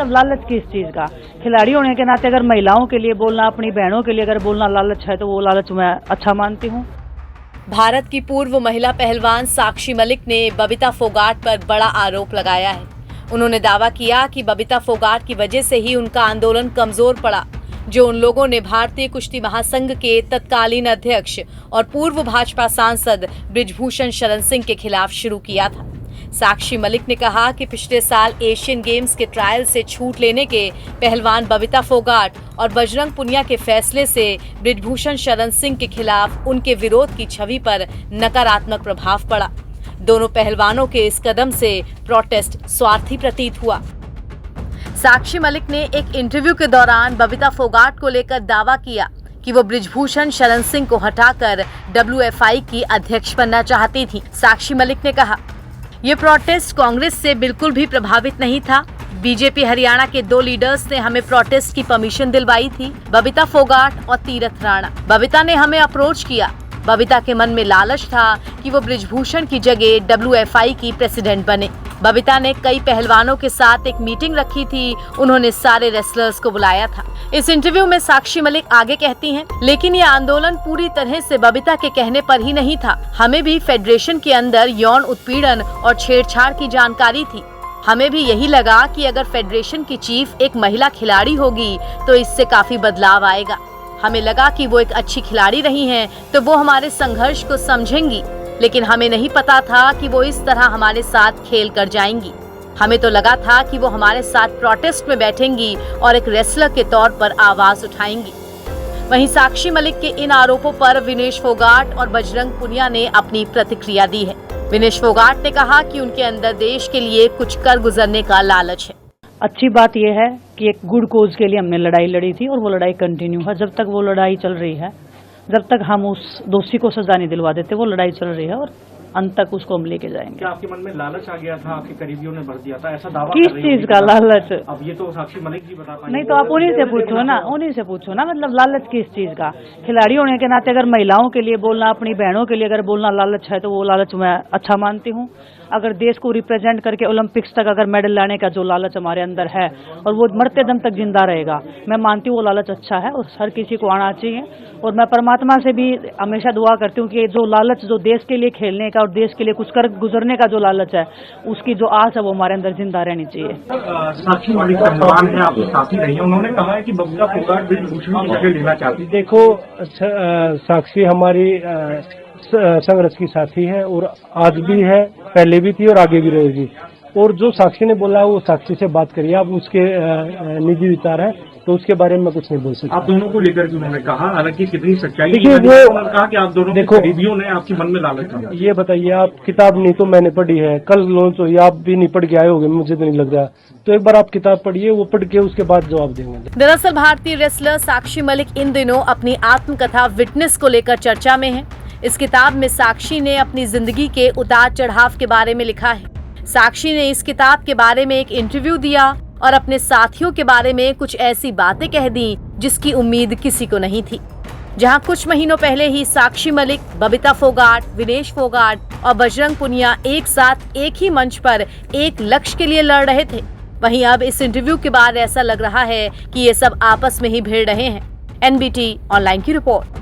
सब लालच किस चीज का? खिलाड़ी होने के नाते अगर महिलाओं के लिए बोलना, अपनी बहनों के लिए अगर बोलना लालच है तो वो लालच मैं अच्छा मानती हूँ। भारत की पूर्व महिला पहलवान साक्षी मलिक ने बबीता फोगाट पर बड़ा आरोप लगाया है। उन्होंने दावा किया कि बबीता फोगाट की वजह से ही उनका आंदोलन कमजोर पड़ा, जो उन लोगों ने भारतीय कुश्ती महासंघ के तत्कालीन अध्यक्ष और पूर्व भाजपा सांसद बृजभूषण शरण सिंह के खिलाफ शुरू किया था। साक्षी मलिक ने कहा कि पिछले साल एशियन गेम्स के ट्रायल से छूट लेने के पहलवान बबीता फोगाट और बजरंग पुनिया के फैसले से बृजभूषण शरण सिंह के खिलाफ उनके विरोध की छवि पर नकारात्मक प्रभाव पड़ा। दोनों पहलवानों के इस कदम से प्रोटेस्ट स्वार्थी प्रतीत हुआ। साक्षी मलिक ने एक इंटरव्यू के दौरान बबीता फोगाट को लेकर दावा किया कि वो बृजभूषण शरण सिंह को हटाकर WFI की अध्यक्ष बनना चाहती थी। साक्षी मलिक ने कहा, ये प्रोटेस्ट कांग्रेस से बिल्कुल भी प्रभावित नहीं था। बीजेपी हरियाणा के 2 लीडर्स ने हमें प्रोटेस्ट की परमिशन दिलवाई थी, बबीता फोगाट और तीरथ राणा। बबीता ने हमें अप्रोच किया। बबीता के मन में लालच था कि वो बृजभूषण की जगह WFI की प्रेसिडेंट बने। बबीता ने कई पहलवानों के साथ एक मीटिंग रखी थी। उन्होंने सारे रेसलर्स को बुलाया था। इस इंटरव्यू में साक्षी मलिक आगे कहती हैं, लेकिन ये आंदोलन पूरी तरह से बबीता के कहने पर ही नहीं था। हमें भी फेडरेशन के अंदर यौन उत्पीड़न और छेड़छाड़ की जानकारी थी। हमें भी यही लगा कि अगर फेडरेशन की चीफ एक महिला खिलाड़ी होगी तो इससे काफी बदलाव आएगा। हमें लगा कि वो एक अच्छी खिलाड़ी रही हैं तो वो हमारे संघर्ष को समझेंगी, लेकिन हमें नहीं पता था कि वो इस तरह हमारे साथ खेल कर जाएंगी। हमें तो लगा था कि वो हमारे साथ प्रोटेस्ट में बैठेंगी और एक रेसलर के तौर पर आवाज उठाएंगी। वहीं साक्षी मलिक के इन आरोपों पर विनेश फोगाट और बजरंग पुनिया ने अपनी प्रतिक्रिया दी है। विनेश फोगाट ने कहा कि उनके अंदर देश के लिए कुछ कर गुजरने का लालच है। अच्छी बात यह है कि एक गुड कोज के लिए हमने लड़ाई लड़ी थी और वो लड़ाई कंटिन्यू है। जब तक वो लड़ाई चल रही है, जब तक हम उस दोषी को सजा नहीं दिलवा देते, वो लड़ाई चल रही है और अंत तक उसको हम लेके जाएंगे। क्या आपके मन में लालच आ गया था? आपके करीबियों ने भर दिया था, ऐसा दावा किस चीज का लालच? अब ये तो साक्षी मलिक जी बता पाएंगे। नहीं तो आप उन्हीं से पूछो ना, उन्हीं से पूछो ना। मतलब लालच किस चीज का? खिलाड़ी होने के नाते अगर महिलाओं के लिए बोलना, अपनी बहनों के लिए अगर बोलना लालच है तो वो लालच मैं अच्छा मानती हूँ। अगर देश को रिप्रेजेंट करके ओलंपिक्स तक अगर मेडल लाने का जो लालच हमारे अंदर है और वो मरते दम तक जिंदा रहेगा, मैं मानती हूँ वो लालच अच्छा है और हर किसी को आना चाहिए। और मैं परमात्मा से भी हमेशा दुआ करती हूँ कि जो लालच, जो देश के लिए खेलने का और देश के लिए कुछ कर गुजरने का जो लालच है, उसकी जो आस है वो हमारे अंदर जिंदा रहनी चाहिए। साक्षी मलिक पहलवान है, आपकी साथी रही है, उन्होंने कहा है कि बबीता फोगाट बृजभूषण की जगह लेना चाहती। देखो, साक्षी हमारी संघर्ष की साथी है और आज भी है, पहले भी थी और आगे भी रहेगी। और जो साक्षी ने बोला वो साक्षी से बात करिए, आप उसके निजी विचार है तो उसके बारे में कुछ नहीं बोल सकता। आप दोनों को लेकर उन्होंने कहा, हालांकि कितनी सच्चाई देखिए, वो कहा कि आप दोनों देखो करीबियों ने आपके मन में लालच था। ये बताइए, आप किताब नहीं तो मैंने पढ़ी है, कल लॉन्च हुई, आप भी नहीं पढ़ के आए होंगे, मुझे तो नहीं लग रहा। तो एक बार आप किताब पढ़िए, वो पढ़ के उसके बाद जवाब देंगे। दरअसल भारतीय रेसलर साक्षी मलिक इन दिनों अपनी आत्मकथा विटनेस को लेकर चर्चा में है। इस किताब में साक्षी ने अपनी जिंदगी के उतार चढ़ाव के बारे में लिखा है। साक्षी ने इस किताब के बारे में एक इंटरव्यू दिया और अपने साथियों के बारे में कुछ ऐसी बातें कह दी जिसकी उम्मीद किसी को नहीं थी। जहां कुछ महीनों पहले ही साक्षी मलिक, बबीता फोगाट, विनेश फोगाट और बजरंग पुनिया एक साथ एक ही मंच पर एक लक्ष्य के लिए लड़ रहे थे, वहीं अब इस इंटरव्यू के बाद ऐसा लग रहा है कि ये सब आपस में ही भिड़ रहे हैं। NBT ऑनलाइन की रिपोर्ट।